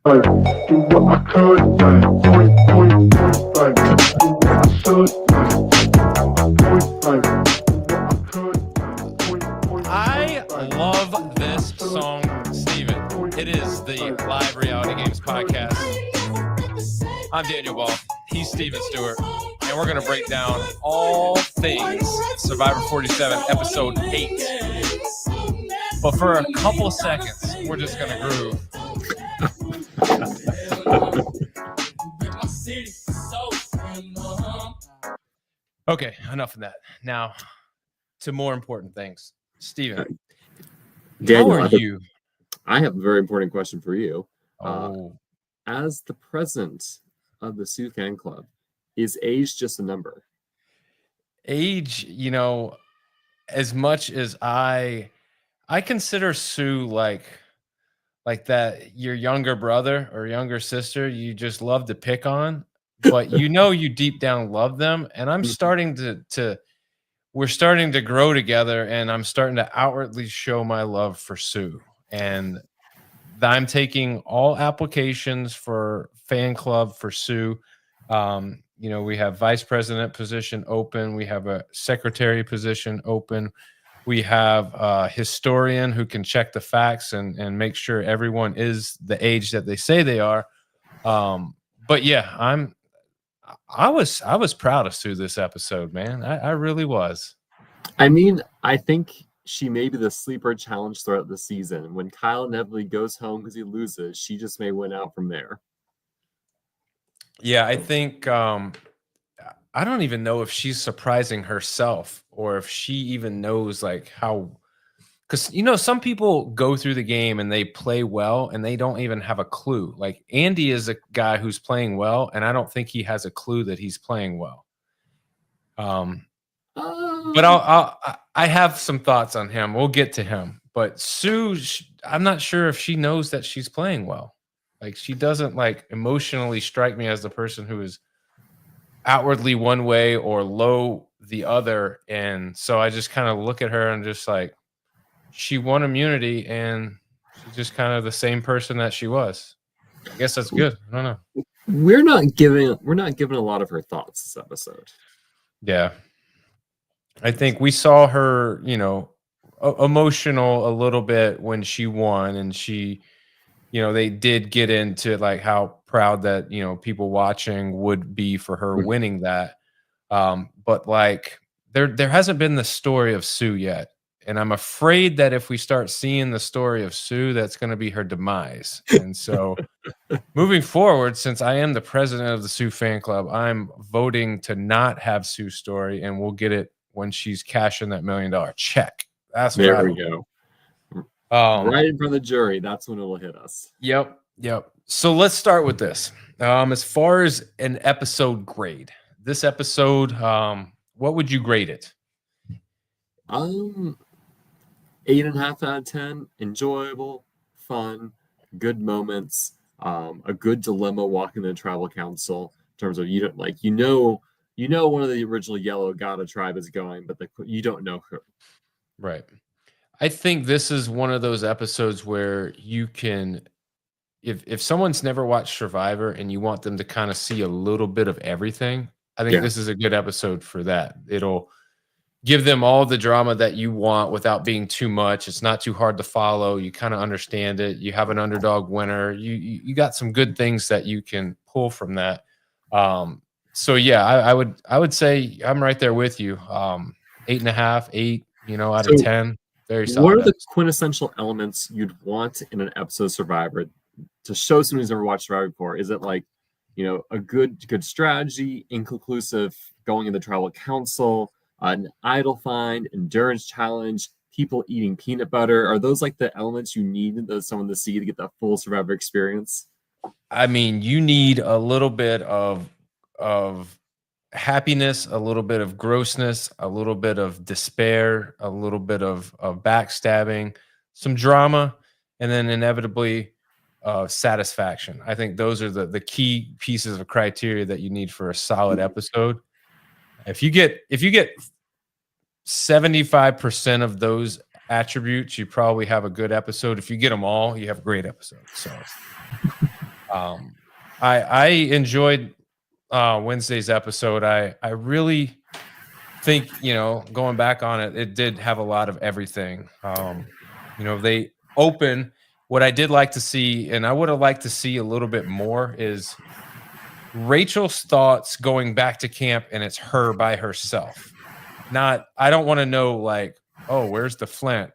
Like, do what I could, like, like, do what I should, like, do what I could, I love this song, Steven. It is the Live Reality Games Podcast. I'm Daniel Ball. He's Steven Stewart. And we're going to break down all things Survivor 47, Episode 8. But for a couple of seconds, we're just going to groove. Okay, enough of that. Now, to more important things. Steven, Daniel, how are you? I have a very important question for you. Oh. As the president of the Sioux fan club, is age just a number? Age, as much as I consider Sue like that your younger brother or younger sister you just love to pick on, but you deep down love them. And I'm starting we're starting to grow together, and I'm starting to outwardly show my love for Sue. And I'm taking all applications for fan club for Sue. We have vice president position open. We have a secretary position open. We have a historian who can check the facts and make sure everyone is the age that they say they are. But yeah, I was proud of Sue this episode, man. I really was. I mean, I think she may be the sleeper challenge throughout the season. When Kyle inevitably goes home because he loses, she just may win out from there. Yeah, I think I don't even know if she's surprising herself or if she even knows like how, because some people go through the game and they play well and they don't even have a clue. Like Andy is a guy who's playing well, and I don't think he has a clue that he's playing well. But I have some thoughts on him. We'll get to him. But Sue, I'm not sure if she knows that she's playing well. Like she doesn't like emotionally strike me as the person who is outwardly one way or low the other. And so I just kind of look at her and just like, she won immunity and she's just kind of the same person that she was. I guess that's good. I don't know. We're not giving a lot of her thoughts this episode. Yeah. I think we saw her, emotional a little bit when she won, and she, they did get into like how proud that, people watching would be for her winning that. But like there hasn't been the story of Sue yet. And I'm afraid that if we start seeing the story of Sue, that's going to be her demise. And so moving forward, since I am the president of the Sue fan club, I'm voting to not have Sue's story, and we'll get it when she's cashing that $1 million check. That's what there we go. Right in front of the jury. That's when it will hit us. Yep. So let's start with this. As far as an episode grade, this episode, what would you grade it? 8.5 out of 10. Enjoyable, fun, good moments, a good dilemma walking the tribal council in terms of one of the original yellow Gada tribe is going, but you don't know who. Right. I think this is one of those episodes where you can, if someone's never watched Survivor and you want them to kind of see a little bit of everything, I think this is a good episode for that. It'll give them all the drama that you want without being too much. It's not too hard to follow. You kind of understand it. You have an underdog winner. You got some good things that you can pull from that. So yeah, I would say I'm right there with you. 8.5, 8, out of 10. Very solid. What are the quintessential elements you'd want in an episode of Survivor to show someone who's never watched Survivor before? Is it like, a good strategy, inconclusive going in the tribal council, an idol find, endurance challenge, people eating peanut butter? Are those like the elements you need someone to see to get that full Survivor experience? I mean, you need a little bit of happiness, a little bit of grossness, a little bit of despair, a little bit of backstabbing, some drama, and then inevitably satisfaction. I think those are the key pieces of criteria that you need for a solid episode. If you get 75% of those attributes, you probably have a good episode. If you get them all, you have a great episode. So Um, I enjoyed Wednesday's episode. I really think, going back on it, it did have a lot of everything. They open what I did like to see, and I would have liked to see a little bit more is Rachel's thoughts going back to camp, and it's her by herself. Not, I don't want to know like, oh, where's the Flint?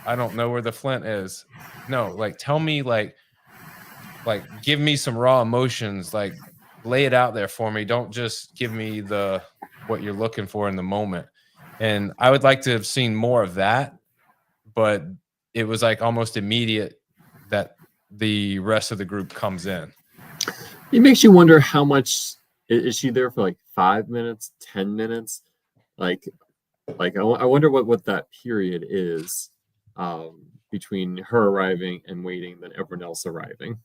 I don't know where the Flint is. No, like tell me like give me some raw emotions, like lay it out there for me. Don't just give me the what you're looking for in the moment. And I would like to have seen more of that, but it was like almost immediate that the rest of the group comes in. It makes you wonder how much is she there for, like 5 minutes, 10 minutes? Like I wonder what that period is between her arriving and waiting, then everyone else arriving.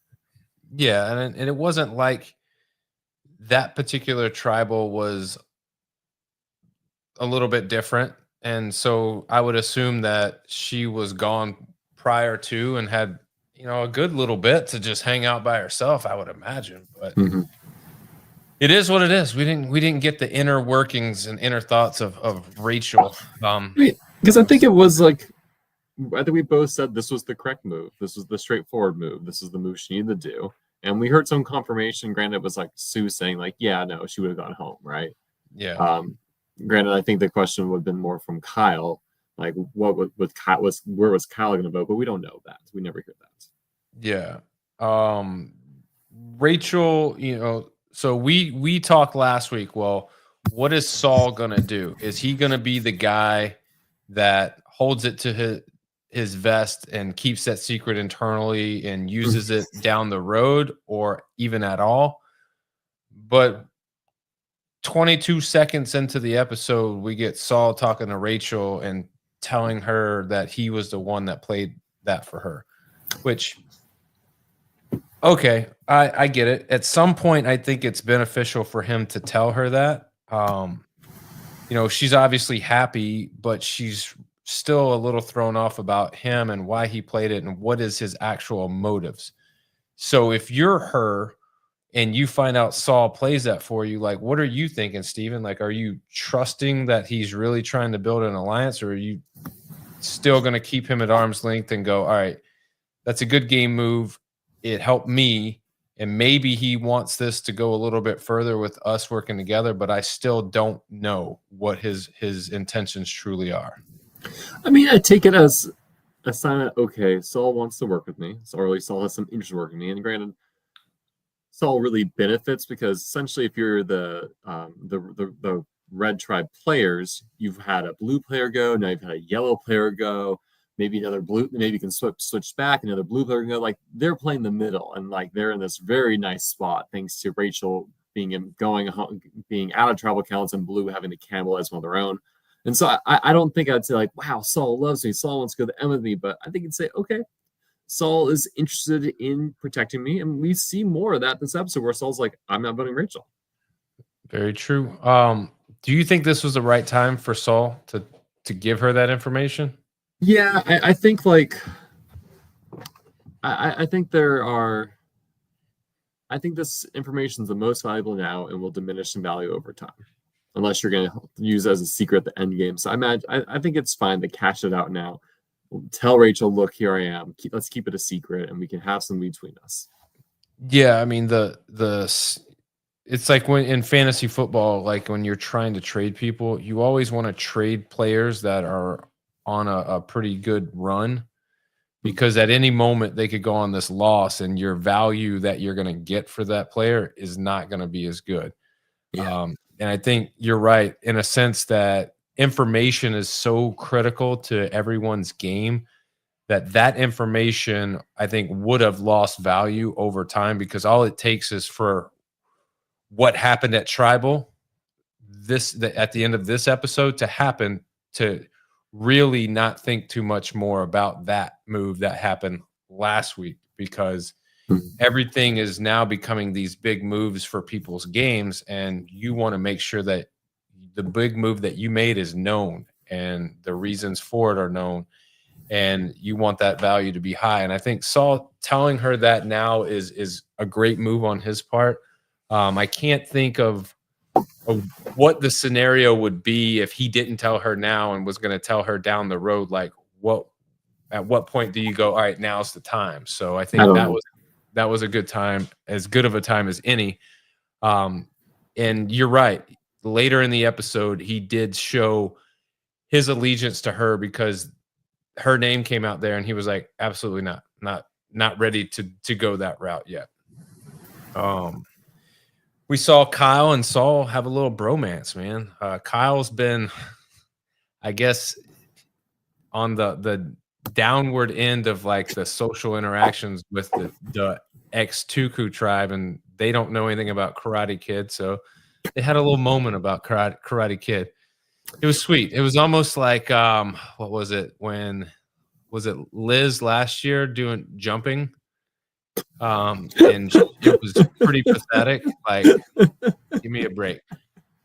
Yeah, and it wasn't like that particular tribal was a little bit different, and so I would assume that she was gone prior to and had a good little bit to just hang out by herself, I would imagine. But it is what it is. We didn't get the inner workings and inner thoughts of Rachel. Because I think it was like, I think we both said this was the correct move. This was the straightforward move. This is the move she needed to do. And we heard some confirmation. Granted, it was like Sue saying like, yeah, no, she would have gone home, right? Yeah. Granted, I think the question would have been more from Kyle, like where was Kyle going to vote? But we don't know that. We never hear that. Yeah. Rachel, so we talked last week. Well, what is Saul gonna do? Is he gonna be the guy that holds it to his vest and keeps that secret internally and uses it down the road or even at all? But 22 seconds into the episode, we get Saul talking to Rachel and telling her that he was the one that played that for her, which, okay, I get it. At some point, I think it's beneficial for him to tell her that. She's obviously happy, but she's still a little thrown off about him and why he played it and what is his actual motives. So if you're her and you find out Saul plays that for you, like, what are you thinking, Steven? Like, are you trusting that he's really trying to build an alliance, or are you still going to keep him at arm's length and go, all right, that's a good game move. It helped me, and maybe he wants this to go a little bit further with us working together, but I still don't know what his intentions truly are. I mean, I take it as a sign that, okay, Saul wants to work with me, or at least Saul has some interest in working with me. And granted, Saul really benefits because essentially, if you're the red tribe players, you've had a blue player go, now you've had a yellow player go, maybe another blue, maybe you can switch back, another blue player can go. Like, they're playing the middle, and like they're in this very nice spot thanks to Rachel being out of tribal counts and blue having to cannibalize one of their own. And so I don't think I'd say like, wow, Saul loves me, Saul wants to go to end with me, but I think you'd say, okay, Saul is interested in protecting me, and we see more of that this episode where Saul's like, I'm not voting Rachel. Very true. Do you think this was the right time for Saul to give her that information? Yeah, I think like I think this information is the most valuable now and will diminish in value over time, unless you're going to use it as a secret at the end game. So I think it's fine to cash it out now. Tell Rachel, look, here I am. Let's keep it a secret, and we can have some between us. Yeah, I mean it's like when in fantasy football, like when you're trying to trade people, you always want to trade players that are on a pretty good run, because at any moment they could go on this loss and your value that you're going to get for that player is not going to be as good. Yeah. And I think you're right in a sense that information is so critical to everyone's game that information, I think, would have lost value over time, because all it takes is for what happened at Tribal at the end of this episode to happen to really not think too much more about that move that happened last week, because everything is now becoming these big moves for people's games, and you want to make sure that the big move that you made is known and the reasons for it are known. and you want that value to be high. And I think Saul telling her that now is a great move on his part. I can't think of what the scenario would be if he didn't tell her now and was going to tell her down the road. Like, at what point do you go, all right, now's the time? So I I think don't that know. was a good time, as good of a time as any. And you're right. Later in the episode, he did show his allegiance to her because her name came out there, and he was like, absolutely not ready to go that route yet. We saw Kyle and Saul have a little bromance, man. Kyle's been, I guess, on the downward end of like the social interactions with the ex Tuku tribe, and they don't know anything about Karate Kid, so they had a little moment about Karate Kid. It was sweet. It was almost like what was it, when was it Liz last year doing jumping? And it was pretty pathetic. Like, give me a break.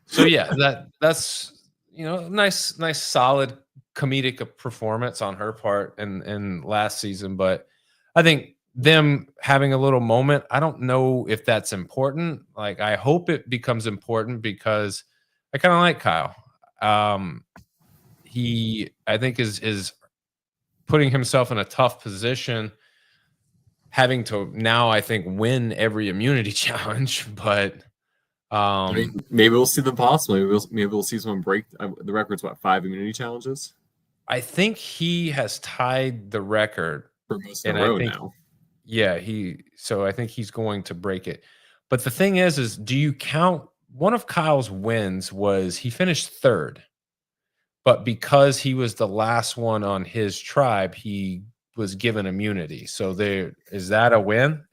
So yeah, that's nice solid comedic performance on her part in last season. But I think them having a little moment, I don't know if that's important. Like, I hope it becomes important because I kind of like Kyle. He, I think, is putting himself in a tough position, having to now, I think, win every immunity challenge. But I mean, maybe we'll see the possible. Maybe we'll see someone break the record's. What, 5 immunity challenges I think he has tied the record, for most in and a I row think, now. yeah, so I think he's going to break it. But the thing is do you count one of Kyle's wins was he finished third, but because he was the last one on his tribe, he was given immunity. So is that a win?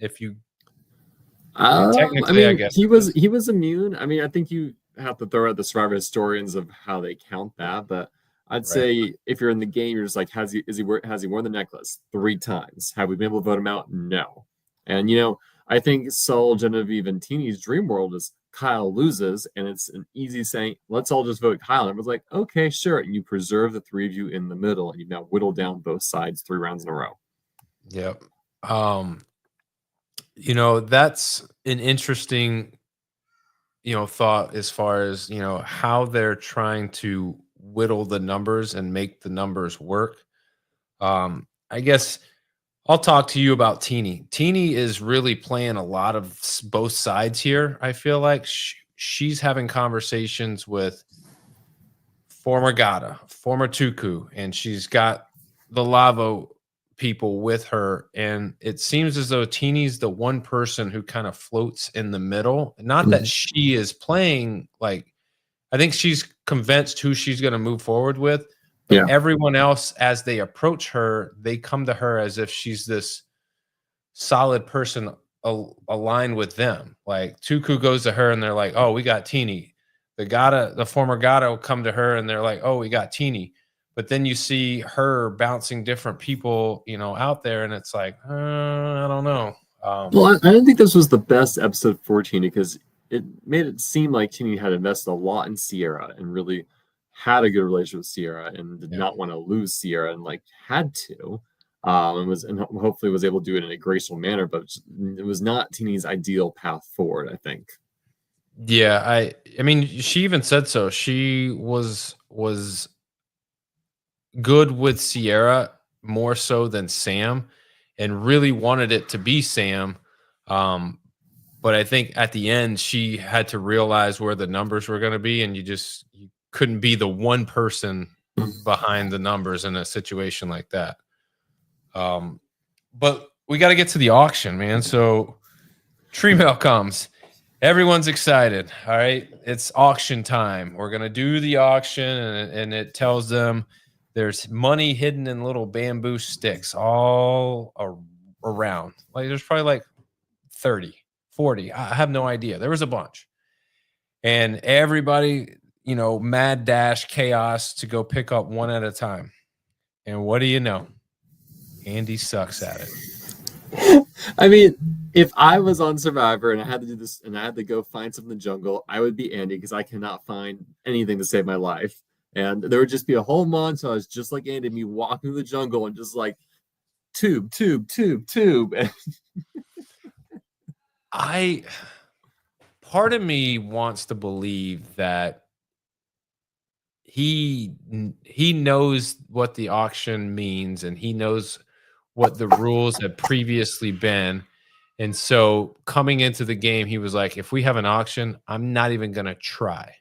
I Technically, I mean, guess he it was is. he was immune. I mean, I think you have to throw out the survivor historians of how they count that, but I'd Right. say if you're in the game, you're just like, has he worn the necklace 3 times? Have we been able to vote him out? No. And I think Saul, Genevieve, and Teeny's dream world is Kyle loses, and it's an easy saying, let's all just vote Kyle. And everyone's like, okay, sure. And you preserve the 3 of you in the middle, and you've now whittled down both sides 3 rounds in a row. Yep. That's an interesting thought as far as how they're trying to whittle the numbers and make the numbers work. I guess I'll talk to you about Teeny. Teeny is really playing a lot of both sides here. I feel like she's having conversations with former Gata, former Tuku, and she's got the Lavo people with her. And it seems as though Teeny's the one person who kind of floats in the middle. Not that she is playing like, I think she's convinced who she's going to move forward with. But Yeah. everyone else, as they approach her, they come to her as if she's this solid person aligned with them. Like Tuku goes to her and they're like, "Oh, we got Teeny." The former Gata will come to her and they're like, "Oh, we got Teeny." But then you see her bouncing different people, out there, and it's like, I don't know. Well, I didn't think this was the best episode for Teeny because it made it seem like Teeny had invested a lot in Sierra and really had a good relationship with Sierra and did Yeah. not want to lose Sierra and had to, and hopefully was able to do it in a graceful manner. But it was not Teeny's ideal path forward, I think. Yeah, I mean, she even said so. She was good with Sierra more so than Sam, and really wanted it to be Sam. But I think at the end she had to realize where the numbers were going to be, and you couldn't be the one person behind the numbers in a situation like that. But we got to get to the auction, man. So tree mail comes. Everyone's excited. All right. It's auction time. We're going to do the auction, and it tells them there's money hidden in little bamboo sticks all around. Like, there's probably like 30, 40. I have no idea. There was a bunch. And everybody, mad dash chaos to go pick up one at a time. And what do you know? Andy sucks at it. I mean, if I was on Survivor and I had to do this and I had to go find something in the jungle, I would be Andy because I cannot find anything to save my life. And there would just be a whole montage, just like Andy, me walking through the jungle and just like tube, tube, tube, tube. Part of me wants to believe that he knows what the auction means, and he knows what the rules have previously been. And so coming into the game, he was like, if we have an auction, I'm not even going to try,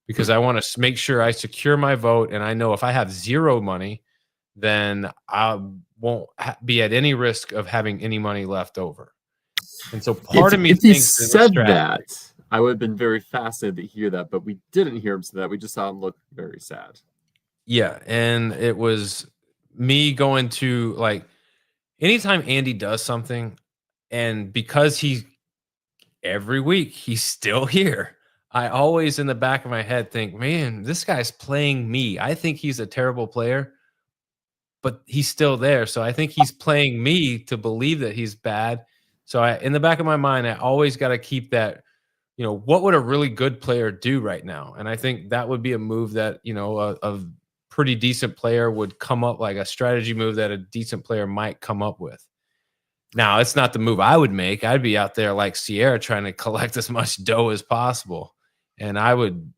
because I want to make sure I secure my vote. And I know if I have zero money, then I won't be at any risk of having any money left over. And so part of me if he thinks it was said strategy. that, I would have been very fascinated to hear that, but we didn't hear him say that. We just saw him look very sad. Yeah. And it was me going to, like, anytime Andy does something, and because he's every week he's still here, I always in the back of my head think, man, this guy's playing me. I think he's a terrible player, but he's still there. So I think he's playing me to believe that he's bad. So in the back of my mind, I always got to keep that, what would a really good player do right now? And I think that would be a move that, a pretty decent player would come up, like a strategy move that a decent player might come up with. Now, it's not the move I would make. I'd be out there like Sierra trying to collect as much dough as possible. And I would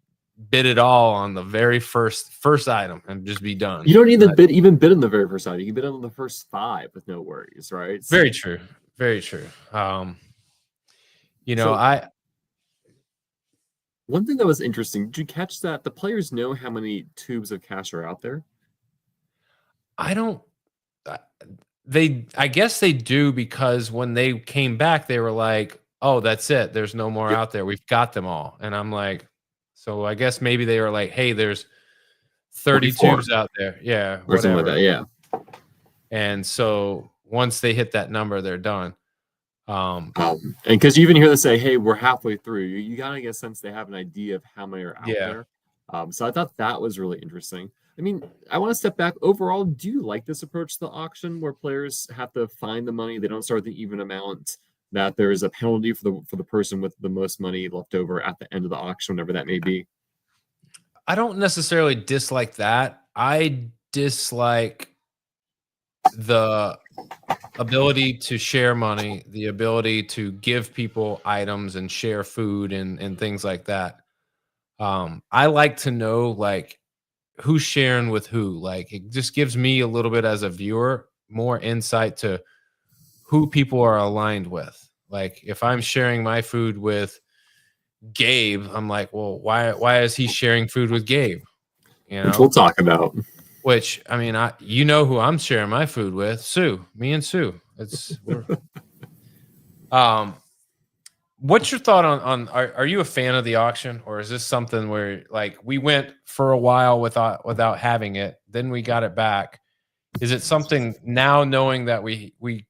bid it all on the very first item and just be done. You don't need to even bid on the very first item. You can bid on the first 5 with no worries, right? Very true. Very true. One thing that was interesting, did you catch that the players know how many tubes of cash are out there? I guess they do, because when they came back, they were like, oh, that's it. There's no more out there. We've got them all. And I'm like, so I guess maybe they were like, hey, there's 30 tubes out there. Yeah. Or something like that. Yeah. And so once they hit that number, they're done. And because you even hear them say, hey, we're halfway through, you gotta get a sense they have an idea of how many are out there. So I thought that was really interesting. I mean, I want to step back. Overall, do you like this approach to the auction where players have to find the money? They don't start with the even amount, that there is a penalty for the person with the most money left over at the end of the auction, whatever that may be. I don't necessarily dislike that. I dislike the ability to share money, the ability to give people items and share food and things like that. I like to know, like, who's sharing with who. Like, it just gives me a little bit, as a viewer, more insight to who people are aligned with. Like, if I'm sharing my food with Gabe, I'm like, well, why is he sharing food with Gabe? Which we'll talk about. Which, I mean, who I'm sharing my food with, Sue. Me and Sue. What's your thought on are you a fan of the auction, or is this something where, like, we went for a while without having it, then we got it back? Is it something now, knowing that we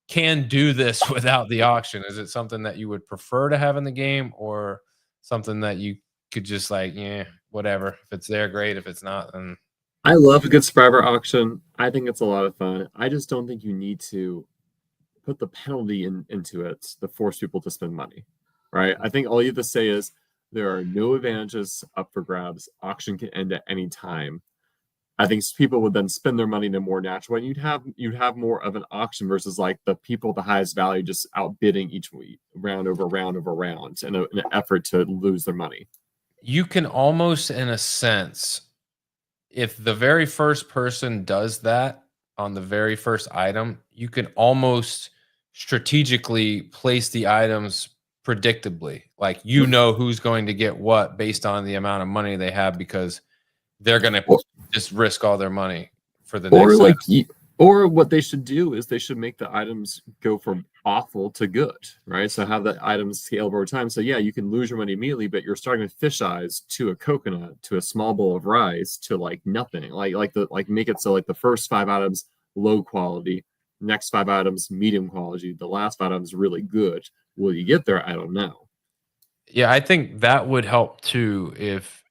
can do this without the auction? Is it something that you would prefer to have in the game, or something that you could just like, yeah, whatever, if it's there, great, if it's not, then... I love a good survivor auction. I think it's a lot of fun. I just don't think you need to put the penalty into it to force people to spend money, right? I think all you have to say is there are no advantages up for grabs. Auction can end at any time. I think people would then spend their money in a more natural way. You'd have more of an auction versus like the people with the highest value just outbidding each round over round over round in an effort to lose their money. You can almost, in a sense, if the very first person does that on the very first item, you can almost strategically place the items predictably. Like, who's going to get what based on the amount of money they have, because they're going to just risk all their money for the next item. Or what they should do is they should make the items go from awful to good, right? So have the items scale over time. So yeah, you can lose your money immediately, but you're starting with fish eyes to a coconut to a small bowl of rice to like nothing. Like make it so like the first 5 items low quality, next 5 items medium quality, the last 5 items really good. Will you get there? I don't know. Yeah, I think that would help too.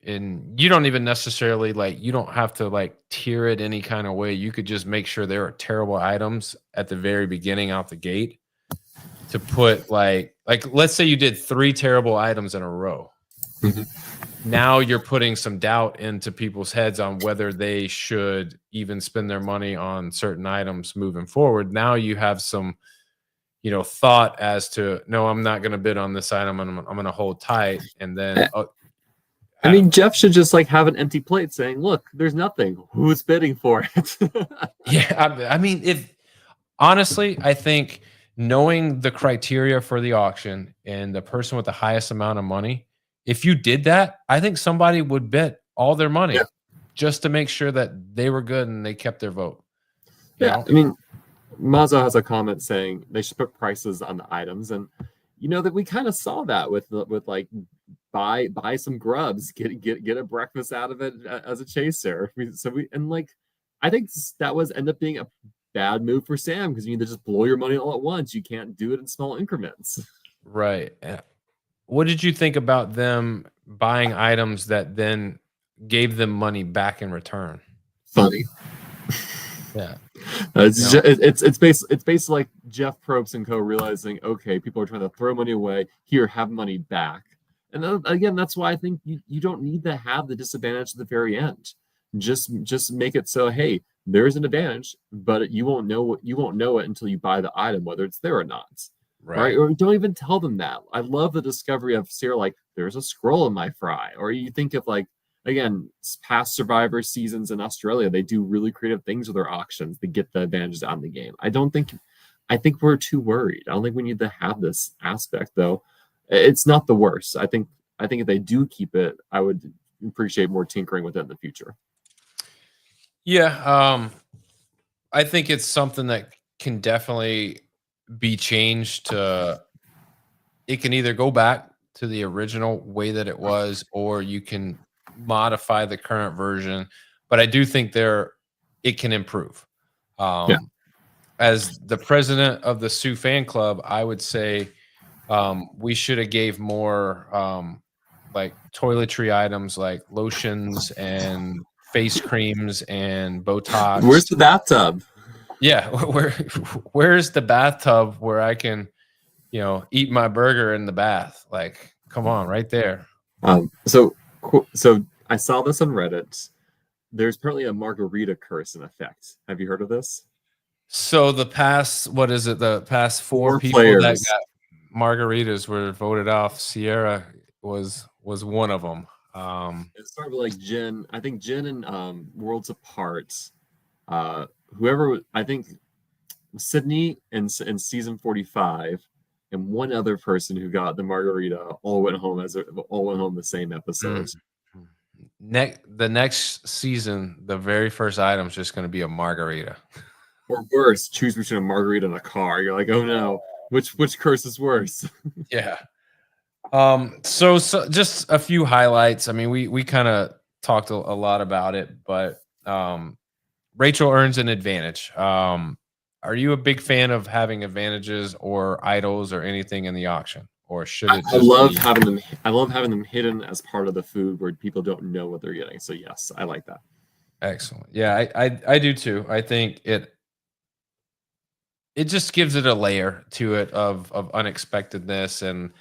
You don't even necessarily, like, you don't have to like tier it any kind of way. You could just make sure there are terrible items at the very beginning out the gate to put like let's say you did 3 terrible items in a row. Mhm. Now you're putting some doubt into people's heads on whether they should even spend their money on certain items moving forward. Now you have some, thought as to, no, I'm not going to bid on this item. I'm going to hold tight. And then, I I don't mean, Jeff should just like have an empty plate saying, "Look, there's nothing. Who's bidding for it?" yeah. I mean, if honestly, I think knowing the criteria for the auction and the person with the highest amount of money, if you did that, I think somebody would bet all their money Yeah. just to make sure that they were good and they kept their vote. You Yeah, know? I mean, Mazza has a comment saying they should put prices on the items, and that we kind of saw that with like buy some grubs, get a breakfast out of it as a chaser. I think that was end up being a bad move for Sam because you need to just blow your money all at once. You can't do it in small increments. Right. What did you think about them buying items that then gave them money back in return? Funny. Yeah. It's basically like Jeff Probst and co realizing, okay, people are trying to throw money away. Here, have money back. And then, again, that's why I think you don't need to have the disadvantage at the very end. Just make it so, hey, there's an advantage, but you won't know it until you buy the item, whether it's there or not. Right? Or don't even tell them that. I love the discovery of Sarah, like, there's a scroll in my fry. Or you think of like, again, past Survivor seasons in Australia, they do really creative things with their auctions to get the advantages on the game. I think we're too worried. I don't think we need to have this aspect, though. It's not the worst. I think if they do keep it, I would appreciate more tinkering with it in the future. Yeah. I think it's something that can definitely be changed to, it can either go back to the original way that it was, or you can modify the current version. But I do think it can improve. Yeah. As the president of the Sioux fan club, I would say we should have gave more like toiletry items like lotions and face creams and Botox. Where's the bathtub? Yeah, where's the bathtub where I can, eat my burger in the bath? Like, come on, right there. So I saw this on Reddit. There's apparently a margarita curse in effect. Have you heard of this? So the past four people players that got margaritas were voted off. Sierra was one of them. It started with like Jen. I think Jen and Worlds Apart. Whoever, I think Sydney in season 45, and one other person who got the margarita all went home the same episode. The next season, the very first item is just going to be a margarita. Or worse, choose between a margarita and a car. You're like, oh no, which curse is worse? Yeah. So just a few highlights. I mean, we kind of talked a lot about it, but Rachel earns an advantage. Are you a big fan of having advantages or idols or anything in the auction, or should it? I love having them. I love having them hidden as part of the food where people don't know what they're getting. So yes, I like that. Excellent. Yeah, I do too. I think it just gives it a layer to it of unexpectedness, and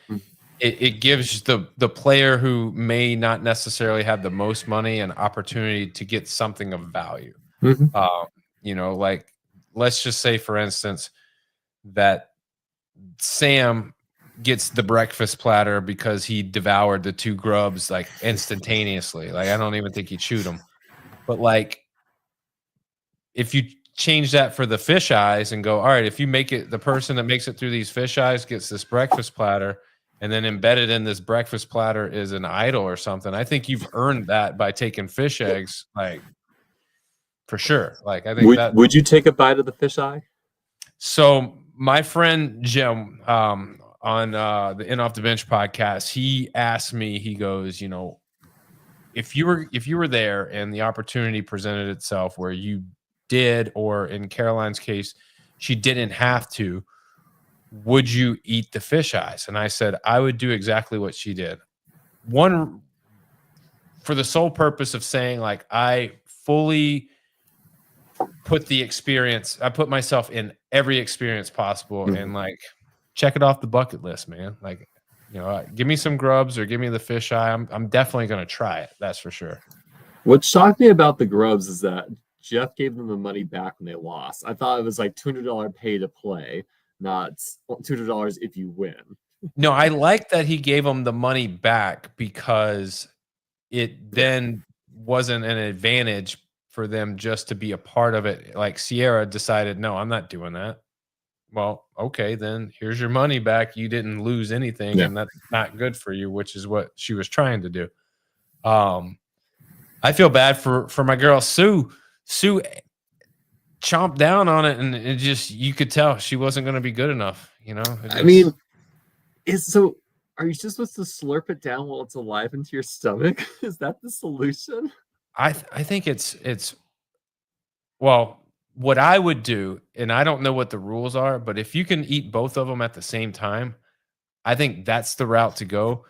it gives the player who may not necessarily have the most money an opportunity to get something of value. Like, let's just say, for instance, that Sam gets the breakfast platter because he devoured the 2 grubs like instantaneously. Like, I don't even think he chewed them. But like, if you change that for the fish eyes and go, all right, if you make it, the person that makes it through these fish eyes gets this breakfast platter, and then embedded in this breakfast platter is an idol or something, I think you've earned that by taking fish eggs, like, for sure. Like, I think would you take a bite of the fish eye? So my friend Jim on the In Off the Bench podcast, he asked me, he goes, if you were there and the opportunity presented itself where you did, or in Caroline's case, she didn't have to, would you eat the fish eyes? And I said, I would do exactly what she did. One, for the sole purpose of saying, like, I fully put myself in every experience possible, and like, check it off the bucket list, man. Like, give me some grubs or give me the fisheye. I'm definitely going to try it. That's for sure. What shocked me about the grubs is that Jeff gave them the money back when they lost. I thought it was like $200 pay to play, not $200 if you win. No, I like that he gave them the money back because it then wasn't an advantage for them just to be a part of it. Like Sierra decided, no, I'm not doing that. Well, okay, then here's your money back. You didn't lose anything, and that's not good for you, which is what she was trying to do. I feel bad for my girl Sue. Sue chomped down on it, and it just, you could tell she wasn't going to be good enough. I mean, are you just supposed to slurp it down while it's alive into your stomach? Is that the solution? I think it's well, what I would do, and I don't know what the rules are, but if you can eat both of them at the same time, I think that's the route to go.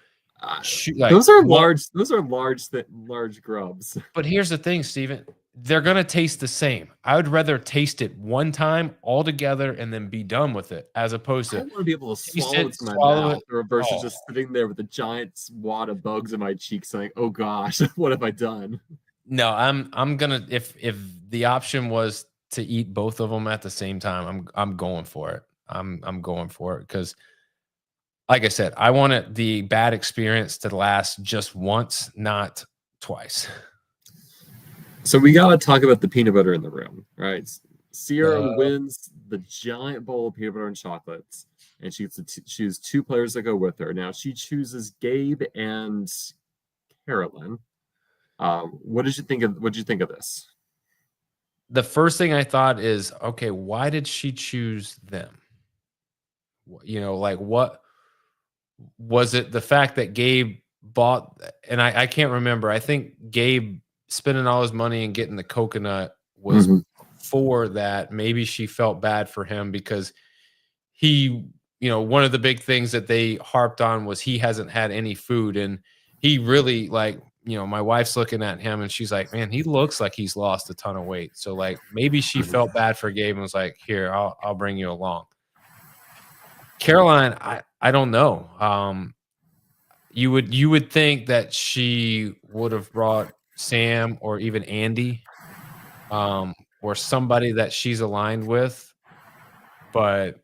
Those are large. Those are large grubs. But here's the thing, Steven. They're gonna taste the same. I would rather taste it one time all together and then be done with it, as opposed to I want to be able to swallow it to my mouth, or versus just sitting there with a giant wad of bugs in my cheeks, saying, "Oh gosh, what have I done?" No, I'm gonna, if the option was to eat both of them at the same time, I'm going for it. I'm going for it because, like I said, I wanted the bad experience to last just once, not twice. So we gotta talk about the peanut butter in the room, right? Sierra wins the giant bowl of peanut butter and chocolates, and she gets to choose 2 players that go with her. Now she chooses Gabe and Carolyn. What did you think of this? The first thing I thought is, okay, why did she choose them? Like, what was it? The fact that Gabe bought, and I can't remember. I think Gabe spending all his money and getting the coconut was for that. Maybe she felt bad for him because he, one of the big things that they harped on was he hasn't had any food, and he really, like, my wife's looking at him and she's like, man, he looks like he's lost a ton of weight. So, like, maybe she felt bad for Gabe and was like, here, I'll bring you along. Caroline, I don't know. You would think that she would have brought Sam or even Andy, or somebody that she's aligned with, but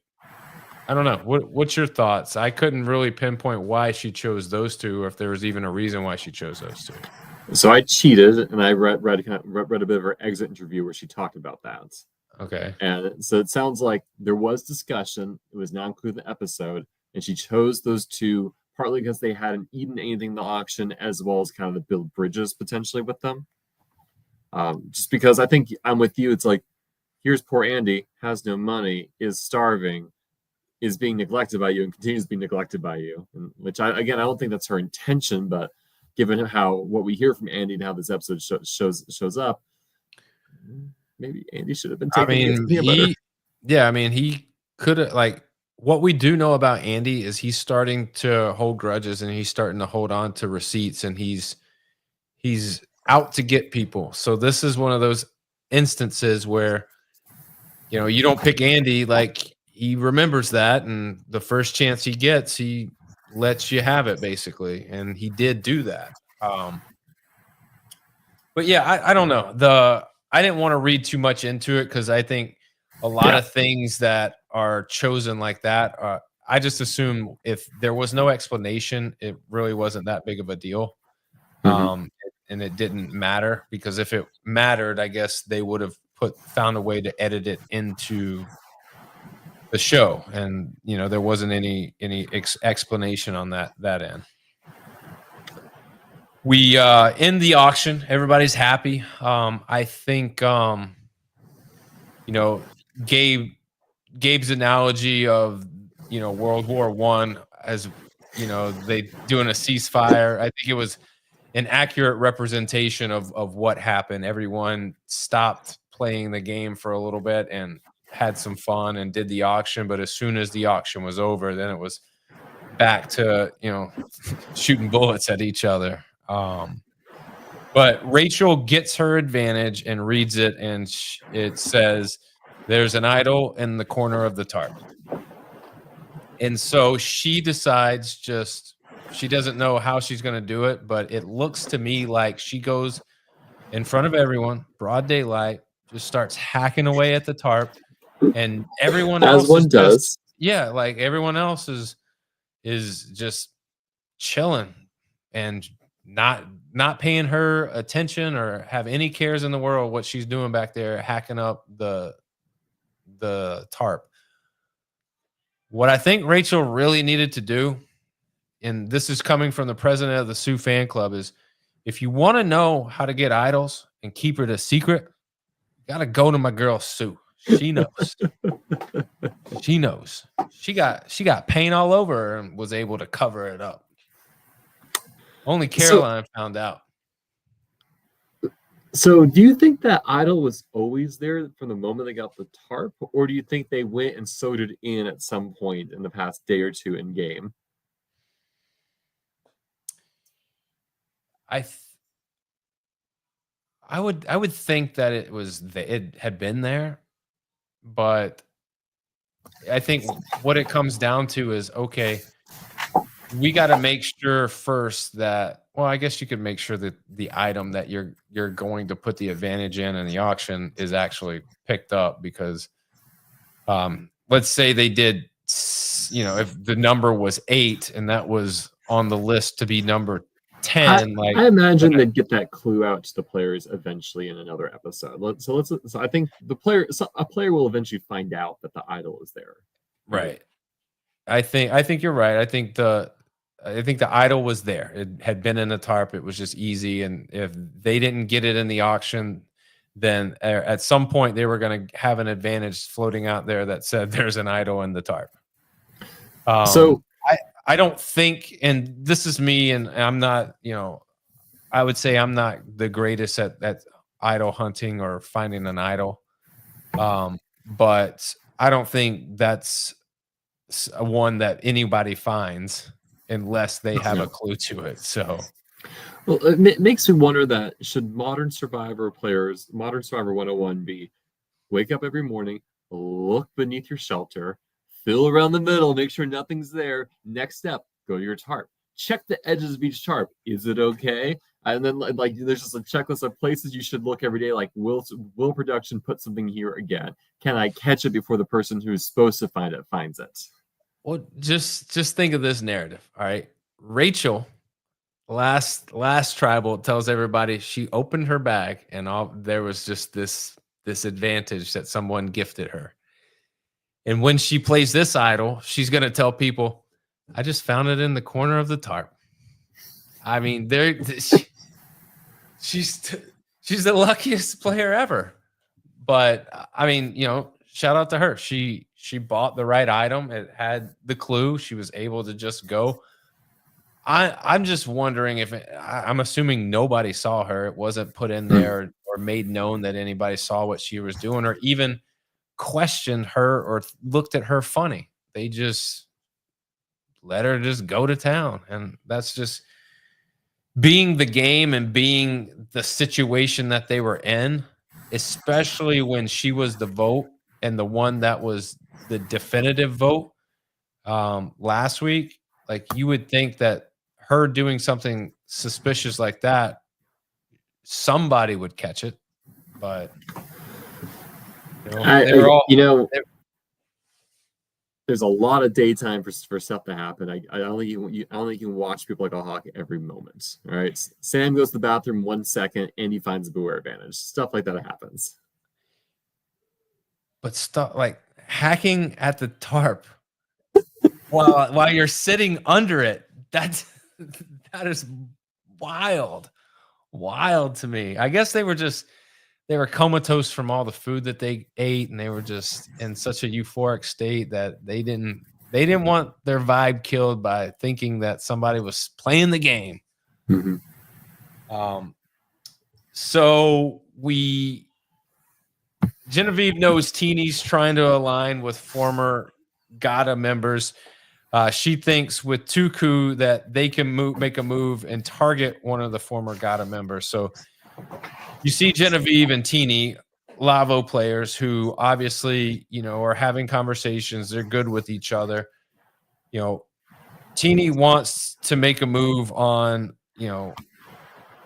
I don't know. What's your thoughts? I couldn't really pinpoint why she chose those 2, or if there was even a reason why she chose those 2. So I cheated, and I read a bit of her exit interview where she talked about that. Okay. And so it sounds like there was discussion. It was not included in the episode, and she chose those 2 partly because they hadn't eaten anything in the auction, as well as kind of to build bridges potentially with them. Just because I think I'm with you. It's like, here's poor Andy, has no money, is starving, is being neglected by you, and continues to be neglected by you. And which I don't think that's her intention, but given what we hear from Andy and how this episode shows up, maybe Andy should have been taking he could have, like, what we do know about Andy is he's starting to hold grudges, and he's starting to hold on to receipts, and he's out to get people. So this is one of those instances where, you don't pick Andy. Like, he remembers that, and the first chance he gets, he lets you have it, basically. And he did do that. But yeah, I don't know. I didn't want to read too much into it because I think a lot of things that are chosen like that, I just assume if there was no explanation, it really wasn't that big of a deal. And it didn't matter, because if it mattered, I guess they would have found a way to edit it into the show, and there wasn't any explanation on that end. We end the auction. Everybody's happy. I think Gabe's analogy of World War I, as they doing a ceasefire. I think it was an accurate representation of what happened. Everyone stopped playing the game for a little bit and had some fun and did the auction. But as soon as the auction was over, then it was back to, shooting bullets at each other. But Rachel gets her advantage and reads it, and it says, "There's an idol in the corner of the tarp." And so she decides she doesn't know how she's going to do it, but it looks to me like she goes in front of everyone, broad daylight, just starts hacking away at the tarp, and everyone As else is one just does. like everyone else is just chilling and not paying her attention or have any cares in the world what she's doing back there hacking up the tarp. What I think Rachel really needed to do, and this is coming from the president of the Sioux fan club, is if you want to know how to get idols and keep it a secret, you got to go to my girl Sue. She knows. She knows. She got paint all over her and was able to cover it up. Only Caroline found out. So do you think that idol was always there from the moment they got the tarp, or do you think they went and sewed it in at some point in the past day or two in game? I would think that it had been there, but I think what it comes down to is, okay, we got to make sure first that, well, I guess you could make sure that the item that you're going to put the advantage in the auction is actually picked up, because let's say they did, if the number was 8 and that was on the list to be number 10, I imagine they'd get that clue out to the players eventually in another episode. So I think a player will eventually find out that the idol is there. Right. I think you're right. I think the idol was there. It had been in the tarp. It was just easy. And if they didn't get it in the auction, then at some point they were going to have an advantage floating out there that said there's an idol in the tarp. So I don't think, and this is me, and I'm not, I would say I'm not the greatest at idol hunting or finding an idol. But I don't think that's a one that anybody finds unless they have a clue to it. So, well, it makes me wonder that should Modern Survivor 101 be wake up every morning, look beneath your shelter, feel around the middle, make sure nothing's there. Next step, go to your tarp. Check the edges of each tarp. Is it okay? And then like there's just a checklist of places you should look every day. Like will production put something here again? Can I catch it before the person who's supposed to find it finds it? Well, just think of this narrative. All right. Rachel, last tribal, tells everybody she opened her bag and there was just this advantage that someone gifted her. And when she plays this idol, she's going to tell people, I just found it in the corner of the tarp. I mean, she's the luckiest player ever. But I mean, shout out to her. She bought the right item. It had the clue. She was able to just go. I'm just wondering I'm assuming nobody saw her. It wasn't put in there or made known that anybody saw what she was doing or even questioned her or looked at her funny. They just let her just go to town. And that's just being the game and being the situation that they were in, especially when she was the vote and the one that was the definitive vote last week. Like, you would think that her doing something suspicious like that, somebody would catch it, but there's a lot of daytime for stuff to happen. I don't think you can watch people like a hawk every moment. All right, Sam goes to the bathroom 1 second and he finds a beware advantage. Stuff like that happens. But stuff like hacking at the tarp while you're sitting under it, that is wild to me. I guess they were comatose from all the food that they ate, and they were just in such a euphoric state that they didn't want their vibe killed by thinking that somebody was playing the game. Mm-hmm. So Genevieve knows Teeny's trying to align with former GATA members. She thinks with Tuku that they can make a move and target one of the former GATA members. So you see Genevieve and Teeny, Lavo players who obviously, are having conversations. They're good with each other. you know, Teeny wants to make a move on,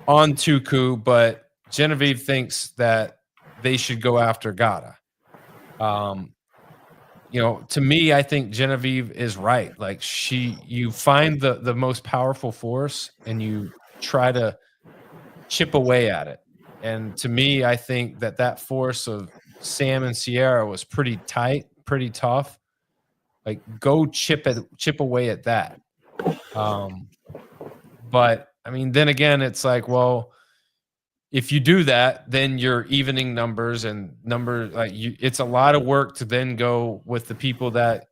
on Tuku, but Genevieve thinks that they should go after Gata. To me, I think Genevieve is right. Like you find the most powerful force and you try to chip away at it. And to me, I think that force of Sam and Sierra was pretty tight, pretty tough. Like go chip away at that. But I mean, then again, it's like, well, if you do that, then you're evening numbers and it's a lot of work to then go with the people that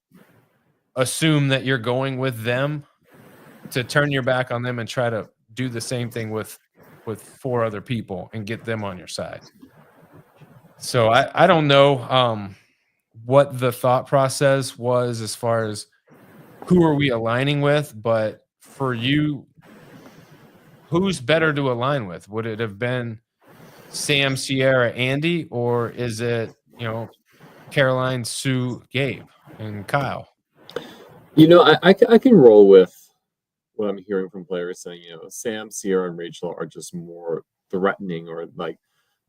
assume that you're going with them, to turn your back on them and try to do the same thing with 4 other people and get them on your side. So I don't know what the thought process was as far as who are we aligning with, but for you, who's better to align with? Would it have been Sam, Sierra, Andy, or is it, Caroline, Sue, Gabe, and Kyle? I can roll with what I'm hearing from players saying, Sam, Sierra, and Rachel are just more threatening, or like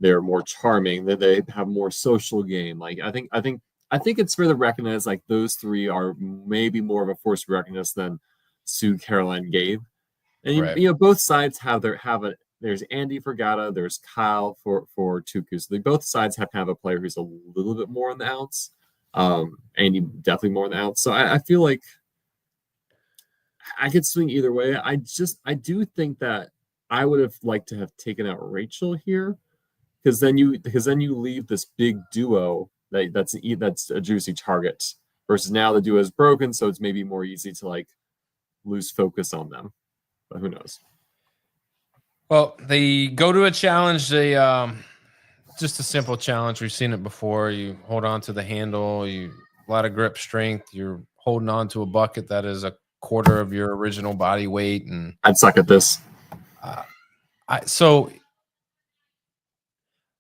they're more charming, that they have more social game. Like I think it's fair to recognize like those 3 are maybe more of a force to recognize than Sue, Caroline, Gabe. And Right. Both sides there's Andy for Gata, there's Kyle for Tuku. So both sides have kind of a player who's a little bit more on the outs. Andy definitely more on the outs. So I feel like I could swing either way. I do think that I would have liked to have taken out Rachel here, because then you leave this big duo that's a juicy target, versus now the duo is broken, so it's maybe more easy to like lose focus on them. But who knows? Well, they go to a challenge. They just a simple challenge. We've seen it before. You hold on to the handle. A lot of grip strength. You're holding on to a bucket that is a quarter of your original body weight, and I'd suck at this.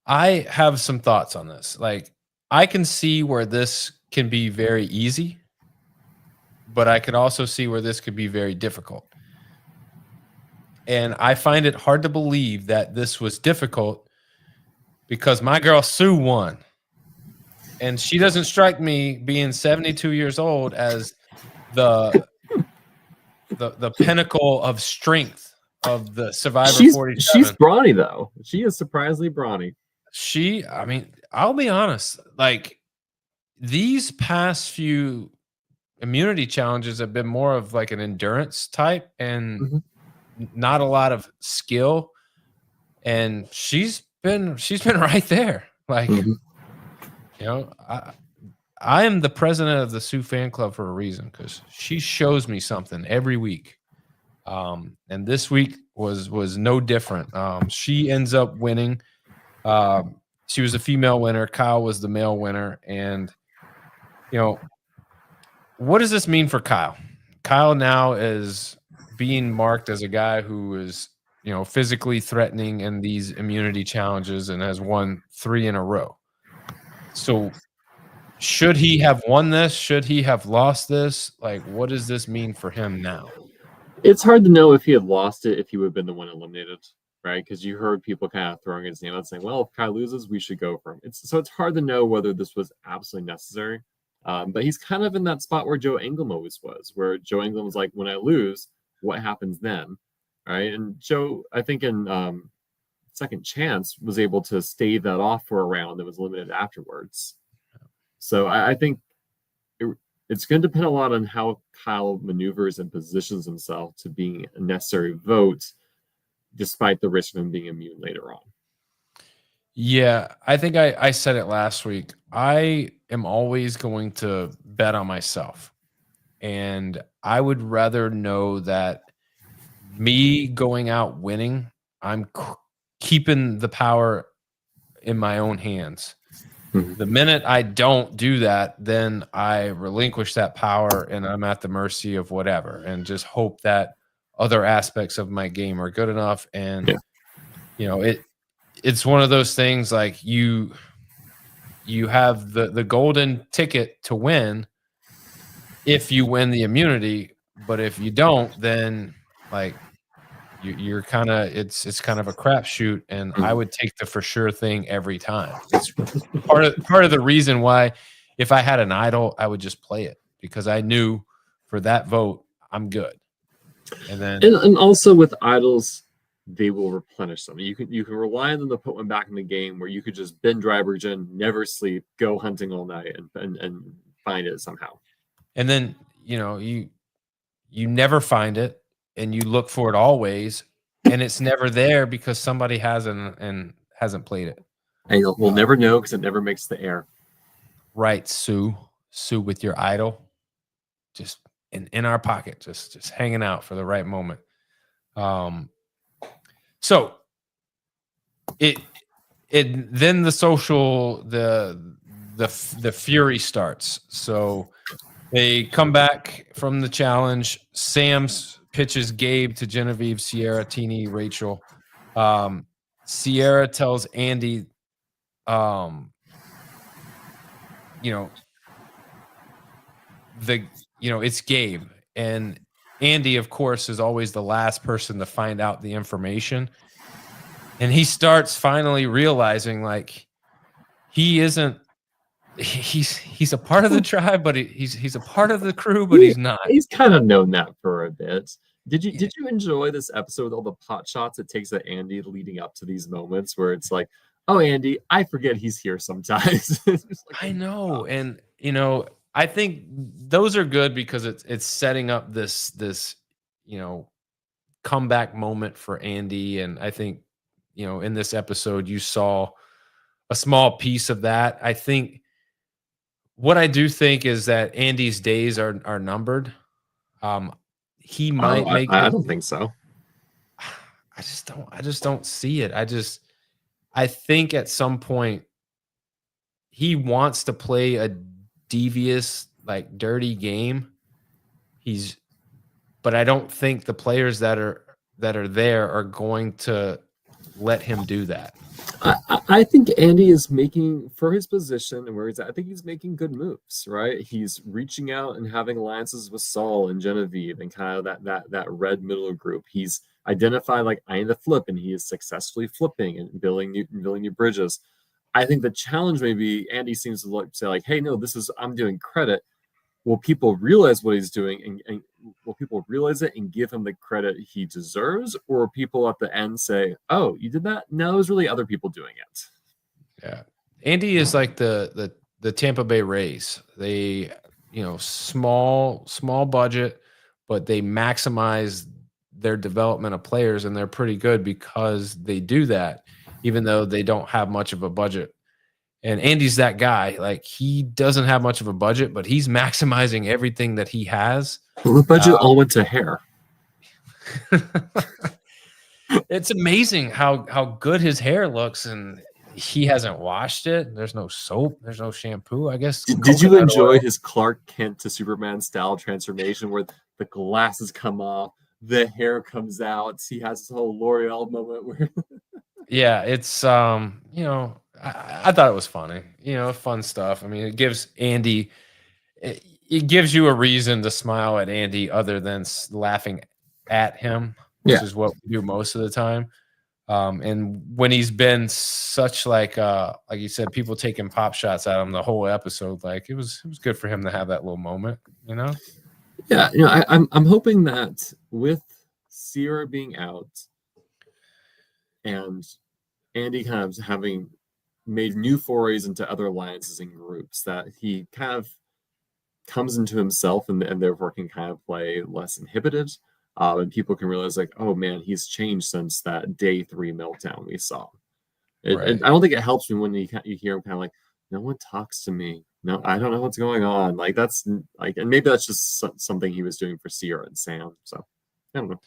I have some thoughts on this. Like, I can see where this can be very easy, but I could also see where this could be very difficult. And I find it hard to believe that this was difficult because my girl Sue won. And she doesn't strike me, being 72 years old, as the pinnacle of strength of the Survivor 47. She's brawny, though. She is surprisingly brawny. I mean, I'll be honest, like these past few immunity challenges have been more of like an endurance type and not a lot of skill. And she's been right there. Like, I am the president of the Sioux fan club for a reason, because she shows me something every week. And this week was no different. She ends up winning. She was a female winner. Kyle was the male winner. And, what does this mean for Kyle? Kyle now is being marked as a guy who is, physically threatening in these immunity challenges and has won 3 in a row. So should he have won this? Should he have lost this? Like, what does this mean for him now? It's hard to know if he had lost it, if he would have been the one eliminated, right? Because you heard people kind of throwing his name out saying, well, if Kyle loses, we should go for him. So it's hard to know whether this was absolutely necessary. But he's kind of in that spot where Joe England always was, where Joe England was like, when I lose, what happens then? Right? And Joe, I think in Second Chance, was able to stave that off for a round that was limited afterwards. So I think it's going to depend a lot on how Kyle maneuvers and positions himself to being a necessary vote, despite the risk of him being immune later on. Yeah, I think I said it last week. I am always going to bet on myself. And I would rather know that me going out winning, I'm keeping the power in my own hands. The minute I don't do that, then I relinquish that power and I'm at the mercy of whatever, and just hope that other aspects of my game are good enough. And, it's one of those things, like you have the golden ticket to win, if you win the immunity, but if you don't, then like you're kind of it's kind of a crapshoot, and I would take the for sure thing every time. It's part of the reason why if I had an idol, I would just play it because I knew for that vote I'm good. And then And also with idols, they will replenish them. You can rely on them to put one back in the game where you could just binge Rybergen, never sleep, go hunting all night, and find it somehow. and then you never find it, and you look for it always, and it's never there because somebody hasn't played it. And we'll never know because it never makes the air. Right, Sue with your idol, just in our pocket, just hanging out for the right moment. So it then the social the fury starts. So they come back from the challenge. Sam's pitches Gabe to Genevieve, Sierra, Teeny, Rachel. Sierra tells Andy, it's Gabe. And Andy, of course, is always the last person to find out the information. And he starts finally realizing like he's a part of the tribe, but he's a part of the crew, but he's not. He's kind of known that for a bit. Did you enjoy this episode with all the pot shots it takes at Andy leading up to these moments where it's like, oh, Andy, I forget he's here sometimes. I know. And I think those are good because it's setting up this comeback moment for Andy. And I think in this episode you saw a small piece of that. I think what I do think is that Andy's days are numbered. He might make I don't think so. I just don't see it. I think at some point he wants to play a devious, like dirty game. But I don't think the players that are there are going to let him do that. I think Andy is making, for his position and where he's at, I think he's making good moves, right? He's reaching out and having alliances with Saul and Genevieve and kind of that red middle group. He's identified like I need to flip, and he is successfully flipping and building new bridges. I think the challenge may be Andy seems to say like, hey, no, I'm doing credit. Will people realize what he's doing, and will people realize it and give him the credit he deserves, or will people at the end say, "Oh, you did that"? No, it was really other people doing it. Yeah, Andy is like the Tampa Bay Rays. They, small budget, but they maximize their development of players, and they're pretty good because they do that, even though they don't have much of a budget. And Andy's that guy. Like, he doesn't have much of a budget, but he's maximizing everything that he has. Well, the budget all went to hair. It's amazing how good his hair looks, and he hasn't washed it. There's no soap. There's no shampoo. I guess. Did you enjoy his Clark Kent to Superman style transformation where the glasses come off, the hair comes out? He has this whole L'Oreal moment where. Yeah, it's I thought it was funny. Fun stuff. I mean, it gives Andy, it gives you a reason to smile at Andy other than laughing at him, which is what we do most of the time. And when he's been such like you said, people taking pop shots at him the whole episode, like it was good for him to have that little moment, Yeah, I'm hoping that with Sierra being out and Andy kind of having made new forays into other alliances and groups, that he kind of comes into himself and therefore can kind of play less inhibited. And people can realize like, oh man, he's changed since that day 3 meltdown we saw. Right. I don't think it helps me when you hear him kind of like, no one talks to me. No, I don't know what's going on. Like that's like, and maybe that's just something he was doing for Sierra and Sam. So I don't know.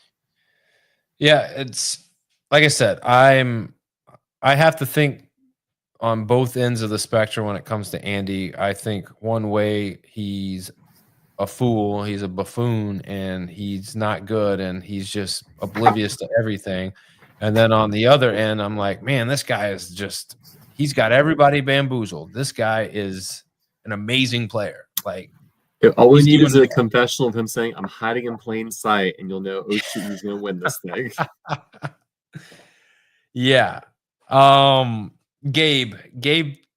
Yeah, it's like I said, I have to think on both ends of the spectrum when it comes to Andy. I think one way he's a fool, he's a buffoon, and he's not good, and he's just oblivious to everything. And then on the other end, I'm like, man, this guy is he's got everybody bamboozled. This guy is an amazing player. Like, All we He's need doing is it. a confessional of him saying, "I'm hiding in plain sight," and you'll know, oh shoot, he's gonna win this thing. Yeah. Gabe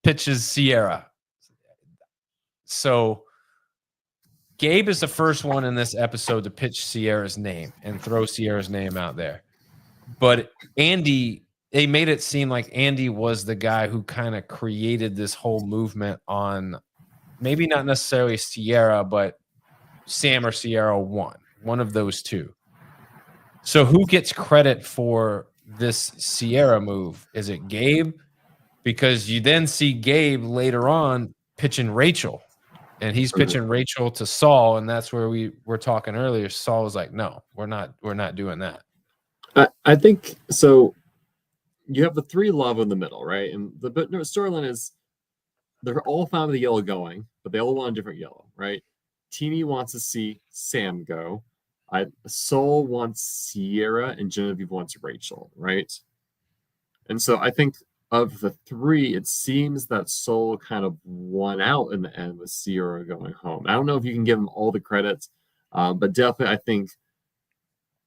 pitches Sierra. So Gabe is the first one in this episode to pitch Sierra's name and throw Sierra's name out there. But Andy, they made it seem like Andy was the guy who kind of created this whole movement on maybe not necessarily Sierra, but Sam or Sierra one of those two. So who gets credit for this Sierra move? Is it Gabe? Because you then see Gabe later on pitching Rachel, and he's pitching Rachel to Saul, and that's where we were talking earlier. Saul was like, "No, we're not doing that." I think so. You have the three love in the middle, right? And the storyline is they're all fine with the yellow going, but they all want a different yellow, right? Teeny wants to see Sam go. Soul wants Sierra, and Genevieve wants Rachel, right? And so I think of the three, it seems that Soul kind of won out in the end with Sierra going home. I don't know if you can give him all the credits, but definitely I think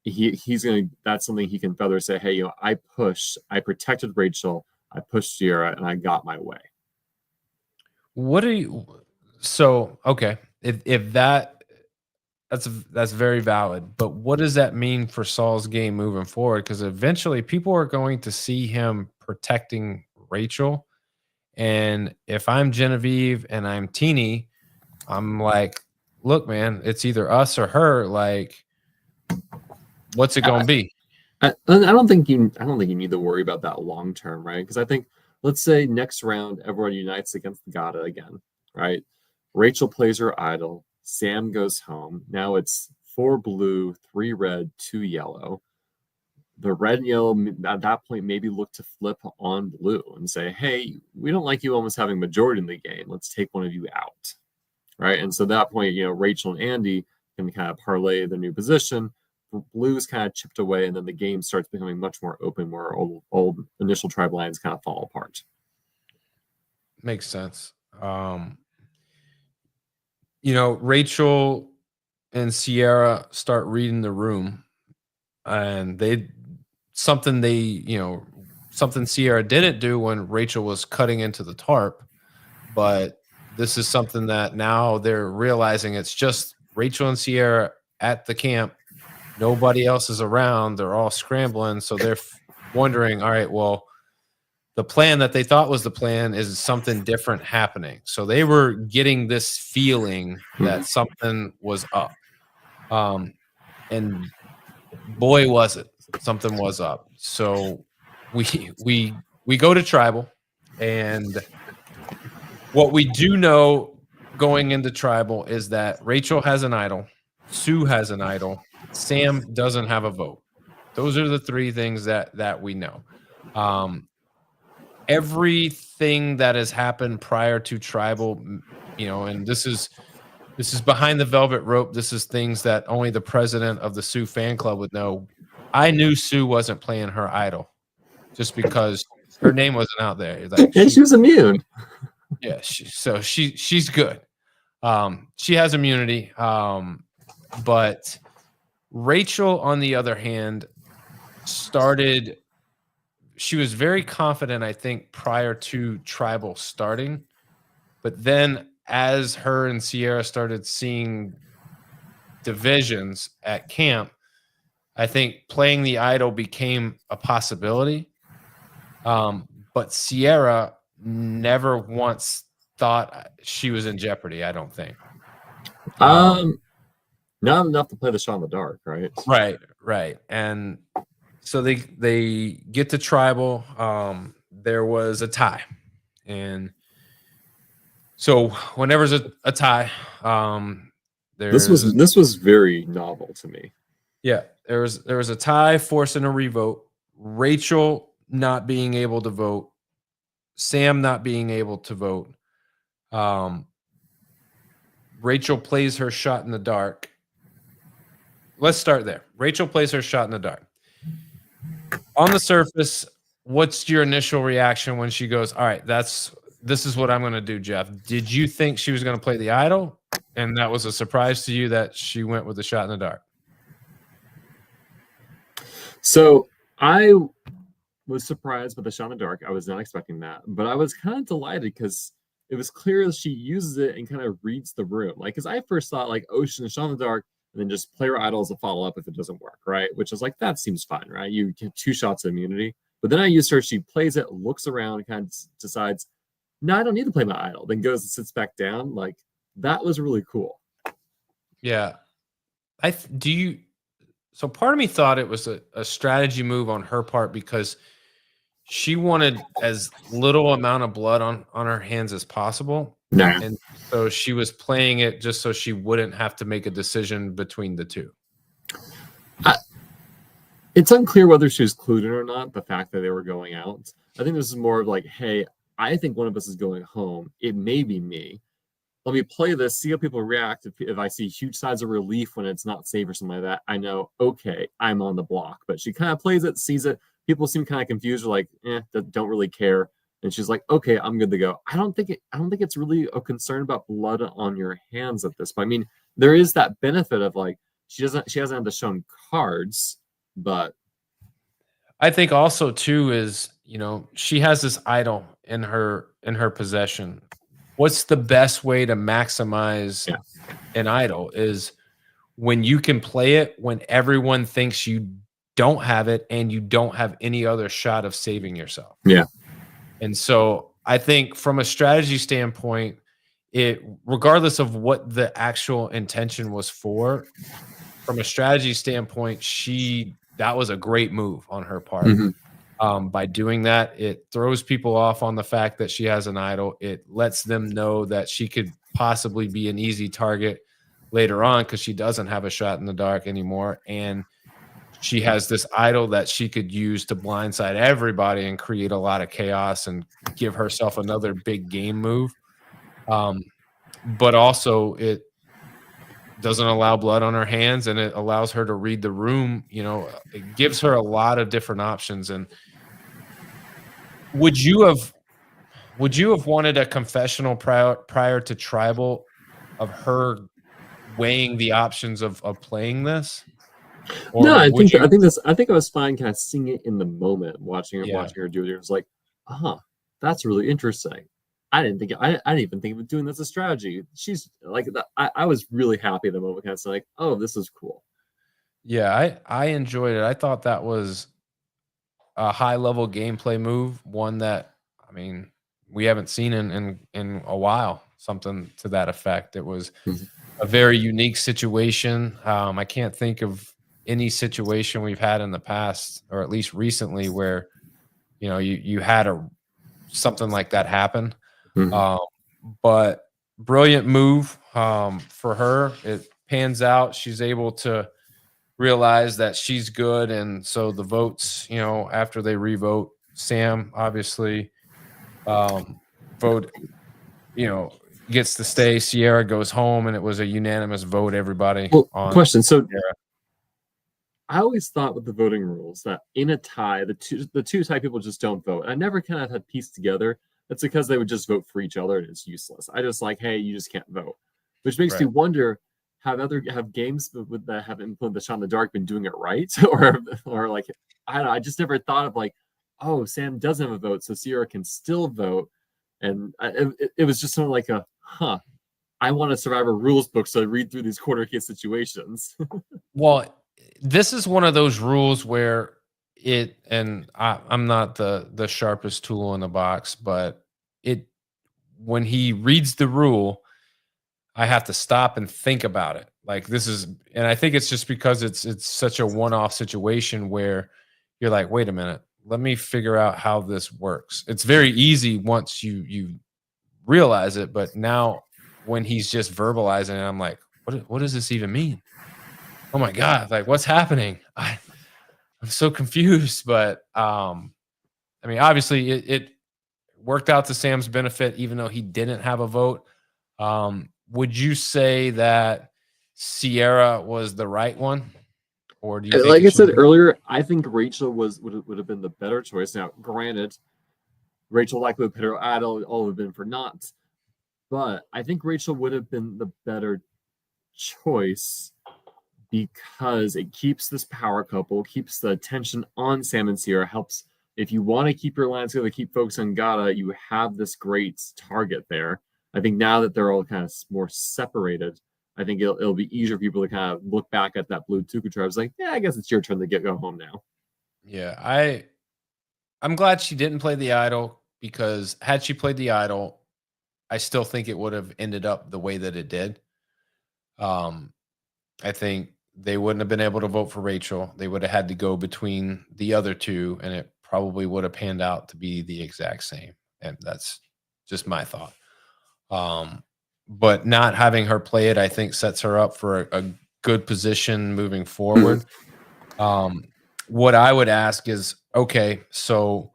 he's gonna. That's something he can feather. Say, hey, I protected Rachel, I pushed Sierra, and I got my way. What are you? So okay, if that's very valid. But what does that mean for Saul's game moving forward? Because eventually, people are going to see him protecting Rachel, and if I'm Genevieve and I'm Teeny, I'm like, look, man, it's either us or her. Like, what's it gonna be? I don't think you need to worry about that long term, right? Because I think, let's say next round everyone unites against Gata again, right? Rachel plays her idol, Sam goes home. Now it's 4 blue, 3 red, 2 yellow. The red and yellow at that point maybe look to flip on blue and say, hey, we don't like you almost having majority in the game. Let's take one of you out, right? And so at that point, Rachel and Andy can kind of parlay the new position. Blue's kind of chipped away, and then the game starts becoming much more open, where old initial tribe lines kind of fall apart. Makes sense. Rachel and Sierra start reading the room, and something Sierra didn't do when Rachel was cutting into the tarp, but this is something that now they're realizing it's just Rachel and Sierra at the camp. Nobody else is around. They're all scrambling. So they're wondering, all right, well, the plan that they thought was the plan is something different happening. So they were getting this feeling that something was up. And boy, was it. Something was up. So we go to tribal, and what we do know going into tribal is that Rachel has an idol, Sue has an idol, Sam doesn't have a vote. Those are the 3 things that we know. Everything that has happened prior to tribal, and this is behind the velvet rope. This is things that only the president of the Sue fan club would know. I knew Sue wasn't playing her idol just because her name wasn't out there. Like, and she was immune. Yeah, she's good. She has immunity. But Rachel, on the other hand, she was very confident, I think, prior to tribal starting. But then as her and Sierra started seeing divisions at camp, I think playing the idol became a possibility. But Sierra never once thought she was in jeopardy, I don't think. Not enough to play the shot in the dark, right? Right. And so they get to tribal. There was a tie. And so whenever there's a tie, this was very novel to me. Yeah, there was a tie forcing a revote. Rachel not being able to vote, Sam not being able to vote. Rachel plays her shot in the dark. Let's start there. Rachel plays her shot in the dark. On the surface, what's your initial reaction when she goes, all right, this is what I'm going to do, Jeff? Did you think she was going to play the idol, And that was a surprise to you that she went with the shot in the dark. So I was surprised by the shot in the dark. I was not expecting that, but I was kind of delighted because it was clear that she uses it and kind of reads the room. Like, because I first thought like, oh, she's gonna shot in the dark and then just play her idol as a follow up if it doesn't work, right? Which is like that seems fine, right? You get 2 shots of immunity. But then I used her. She plays it, looks around, and kind of decides, no, I don't need to play my idol. Then goes and sits back down. Like that was really cool. Yeah. So part of me thought it was a strategy move on her part because she wanted as little amount of blood on her hands as possible. Nah. And so she was playing it just so she wouldn't have to make a decision between the two. It's unclear whether she was clued in or not, the fact that they were going out. I think this is more of like, hey, I think one of us is going home. It may be me. Let me play this, see how people react. If I see huge signs of relief when it's not safe or something like that, I know, okay, I'm on the block. But she kind of plays it, sees it. People seem kind of confused, like, don't really care. And she's like, okay, I'm good to go. I don't think it's really a concern about blood on your hands at this point. I mean, there is that benefit of like she hasn't had to show cards, but I think also too is, she has this idol in her possession. What's the best way to maximize an idol is when you can play it when everyone thinks you don't have it and you don't have any other shot of saving yourself. Yeah. And so I think from a strategy standpoint, regardless of what the actual intention was for, from a strategy standpoint, that was a great move on her part. By doing that, it throws people off on the fact that she has an idol. It lets them know that she could possibly be an easy target later on because she doesn't have a shot in the dark anymore. And she has this idol that she could use to blindside everybody and create a lot of chaos and give herself another big game move. But also it doesn't allow blood on her hands and it allows her to read the room. It gives her a lot of different options. And would you have wanted a confessional prior to tribal of her weighing the options of playing this? Or no, I think I was fine kind of seeing it in the moment, watching her do it. It was like, that's really interesting. I didn't even think of doing this as a strategy. She's like, I was really happy at the moment, kind of like, oh, this is cool. Yeah, I enjoyed it. I thought that was a high level gameplay move, one that we haven't seen in a while, something to that effect. It was a very unique situation. I can't think of any situation we've had in the past, or at least recently, where you had something like that happen. But brilliant move for her. It pans out. She's able to realize that she's good, and so the votes, after they revote, Sam obviously vote, gets to stay. Sierra goes home, and it was a unanimous vote. Everybody. Question. So Sierra. I always thought with the voting rules that in a tie, the two tie people just don't vote. I never kind of had pieced together that's because they would just vote for each other and it's useless. I just like, hey, you just can't vote, which makes me wonder. Have games that have implemented the shot in the dark been doing it right, or like I don't know. I just never thought of like, oh, Sam doesn't have a vote, so Sierra can still vote, and it was just sort of like I want a Survivor rules book so I read through these corner case situations. Well, this is one of those rules where I'm not the sharpest tool in the box, but when he reads the rule, I have to stop and think about it. Like and I think it's just because it's such a one-off situation where you're like, wait a minute, let me figure out how this works. It's very easy once you realize it, but now when he's just verbalizing it, I'm like, what does this even mean? Oh my God, like what's happening? I'm so confused, but obviously it worked out to Sam's benefit, even though he didn't have a vote. Would you say that Sierra was the right one, or do you think like I said earlier, I think Rachel would have been the better choice. Now, granted, Rachel likely would put her idol all have been for naught, but I think Rachel would have been the better choice because it keeps this power couple, keeps the attention on Sam and Sierra, helps if you want to keep your lines together, keep focused on Gata, you have this great target there. I think now that they're all kind of more separated, I think it'll be easier for people to kind of look back at that blue Tuku tribe. It's like, yeah, I guess it's your turn to go home now. Yeah, I'm glad she didn't play the idol, because had she played the idol, I still think it would have ended up the way that it did. I think they wouldn't have been able to vote for Rachel. They would have had to go between the other two, and it probably would have panned out to be the exact same. And that's just my thought. But not having her play it, I think, sets her up for a good position moving forward. What I would ask is, okay, so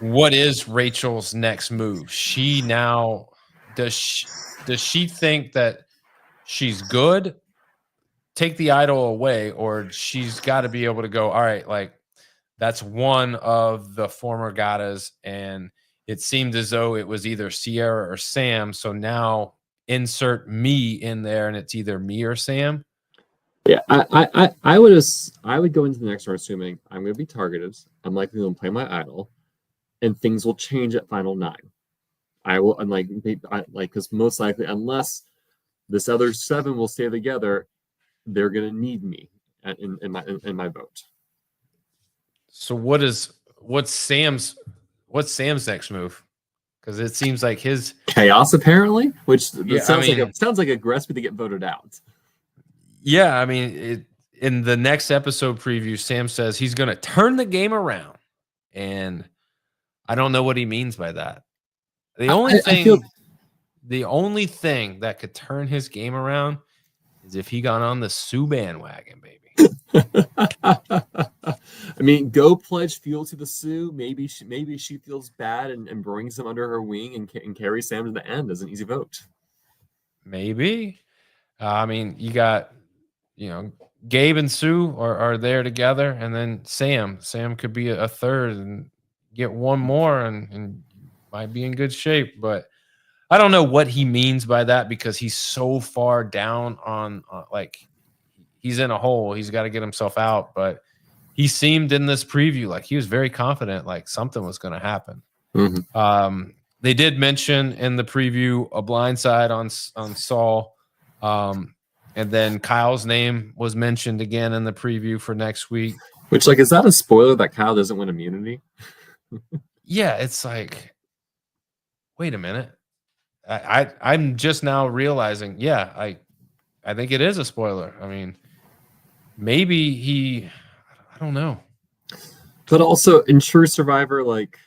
what is Rachel's next move? She now does she think that she's good? Take the idol away, or she's got to be able to go, all right, like that's one of the former Gatas, and it seemed as though it was either Sierra or Sam. So now insert me in there, and it's either me or Sam. Yeah, I would go into the next round assuming I'm going to be targeted. I'm likely going to play my idol, and things will change at final 9. I will, and like because most likely, unless this other 7 will stay together, they're going to need me in my vote. So what's Sam's next move? Because it seems like his chaos apparently, which sounds like aggressive to get voted out. Yeah, I mean, in the next episode preview, Sam says he's going to turn the game around, and I don't know what he means by that. The only thing that could turn his game around is if he got on the Sue bandwagon, baby. I mean, go pledge fuel to the Sue. Maybe she feels bad and brings him under her wing and carries Sam to the end as an easy vote. Maybe. I mean, you got, Gabe and Sue are there together, and then Sam could be a third and get one more and might be in good shape. But I don't know what he means by that, because he's so far down on like he's in a hole. He's got to get himself out. But he seemed in this preview like he was very confident, like something was going to happen. Mm-hmm. They did mention in the preview a blindside on Saul. And then Kyle's name was mentioned again in the preview for next week. Which, like, is that a spoiler that Kyle doesn't win immunity? Yeah, it's like, wait a minute. I'm just now realizing, yeah, I think it is a spoiler. I mean, maybe I don't know. But also in true Survivor, like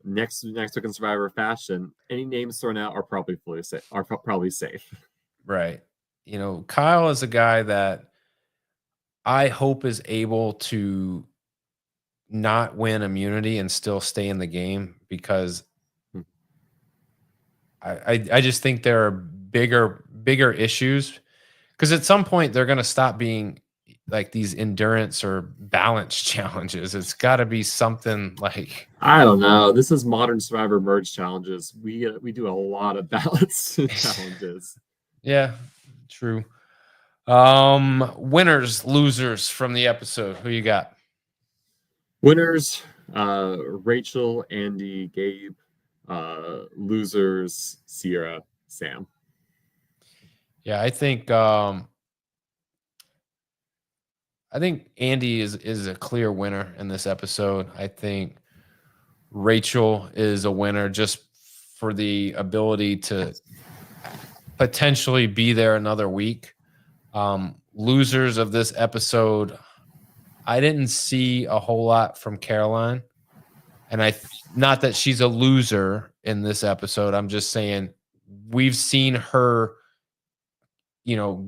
next token Survivor fashion, any names thrown out are probably safe. Right. Kyle is a guy that I hope is able to not win immunity and still stay in the game, because I just think there are bigger issues, because at some point they're going to stop being like these endurance or balance challenges. It's got to be something like, I don't know. This is modern Survivor merge challenges. We do a lot of balance challenges. Yeah, true. Winners, losers from the episode. Who you got? Winners, Rachel, Andy, Gabe. Losers, Sierra, Sam. Yeah, I think Andy is a clear winner in this episode. I think Rachel is a winner just for the ability to potentially be there another week. Losers of this episode, I didn't see a whole lot from Caroline. And not that she's a loser in this episode. I'm just saying we've seen her,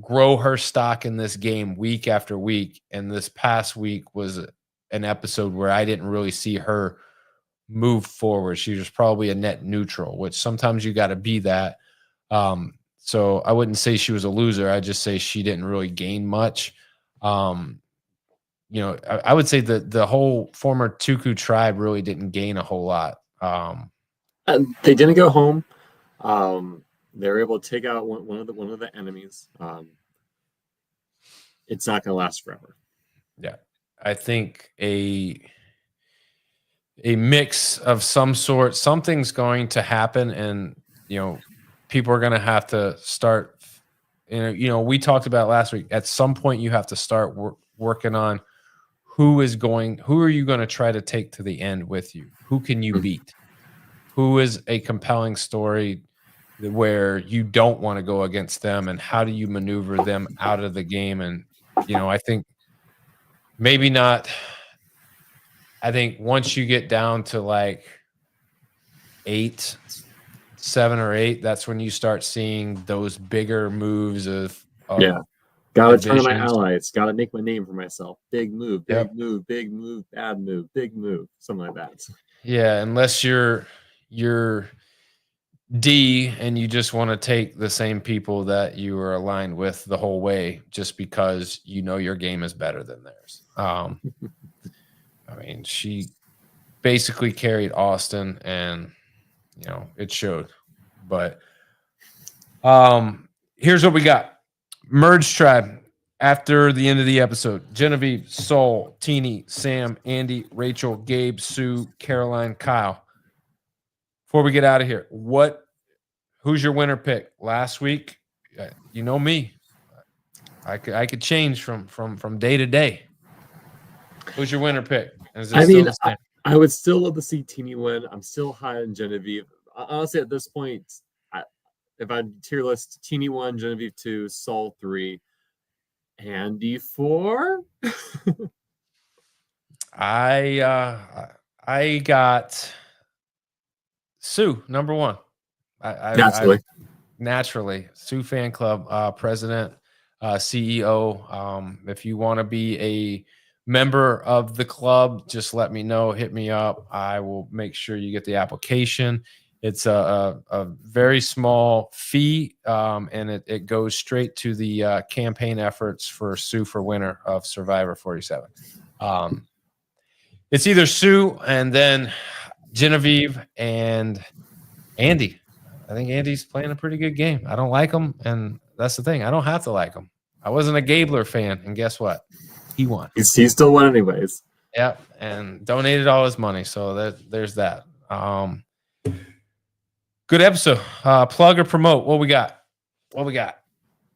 grow her stock in this game week after week. And this past week was an episode where I didn't really see her move forward. She was probably a net neutral, which sometimes you got to be that. So I wouldn't say she was a loser. I just say she didn't really gain much. I would say that the whole former Tuku tribe really didn't gain a whole lot. They didn't go home. they're able to take out one of the enemies. It's not going to last forever. Yeah, I think a mix of some sort, something's going to happen, and people are going to have to start. We talked about last week. At some point, you have to start working on who are you going to try to take to the end with you? Who can you beat? Who is a compelling story where you don't want to go against them, and how do you maneuver them out of the game? And I think maybe not. I think once you get down to like 7 or 8, that's when you start seeing those bigger moves of Gotta turn to my divisions. allies. Gotta make my name for myself. Big move, big Yep. move, big move, bad move, big move, something like that. Yeah, unless you're D and you just want to take the same people that you were aligned with the whole way, just because your game is better than theirs. I mean, she basically carried Austin, and it showed. But here's what we got. Merge Tribe after the end of the episode. Genevieve, Sol, Teeny, Sam, Andy, Rachel, Gabe, Sue, Caroline, Kyle. Before we get out of here, who's your winner pick? Last week, you know me. I could change from day to day. Who's your winner pick? I would still love to see Teeny win. I'm still high on Genevieve. Honestly, at this point, if I tier list, Teeny 1, Genevieve 2, Sol 3, Andy 4. I got Sue number 1. Naturally, Sue fan club president, CEO. If you want to be a member of the club, just let me know. Hit me up. I will make sure you get the application. It's a very small fee, and it goes straight to the campaign efforts for Sue for winner of Survivor 47. It's either Sue and then Genevieve and Andy. I think Andy's playing a pretty good game. I don't like him, and that's the thing. I don't have to like him. I wasn't a Gabler fan, and guess what? He won. He still won anyways. Yep, and donated all his money. So there's that. Good episode. Plug or promote. What we got?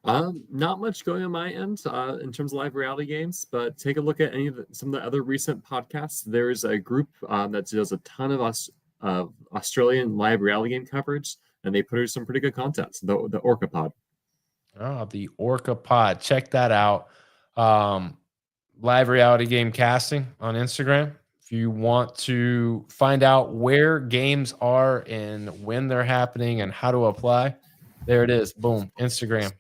Not much going on my end in terms of live reality games, but take a look at some of the other recent podcasts. There's a group that does a ton of Australian live reality game coverage, and they produce some pretty good content. The Orca Pod. Oh, the Orca Pod. Check that out. Live reality game casting on Instagram. If you want to find out where games are and when they're happening and how to apply, there it is. Boom. Instagram.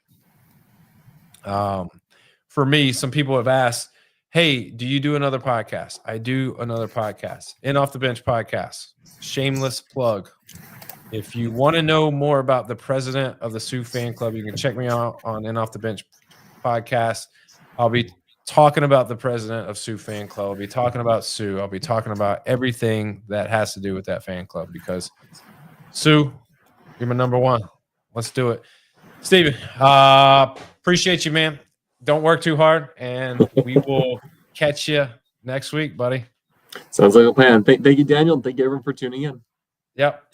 For me, some people have asked, hey, do you do another podcast? I do another podcast, In Off the Bench podcast. Shameless plug. If you want to know more about the president of the Sue fan club, you can check me out on In Off the Bench podcast. I'll be talking about the president of Sue fan club. I'll be talking about Sue. I'll be talking about everything that has to do with that fan club, because Sue, you're my number 1. Let's do it. Steven, appreciate you, man. Don't work too hard, and we will catch you next week, buddy. Sounds like a plan. Thank you, Daniel. Thank you, everyone, for tuning in. Yep.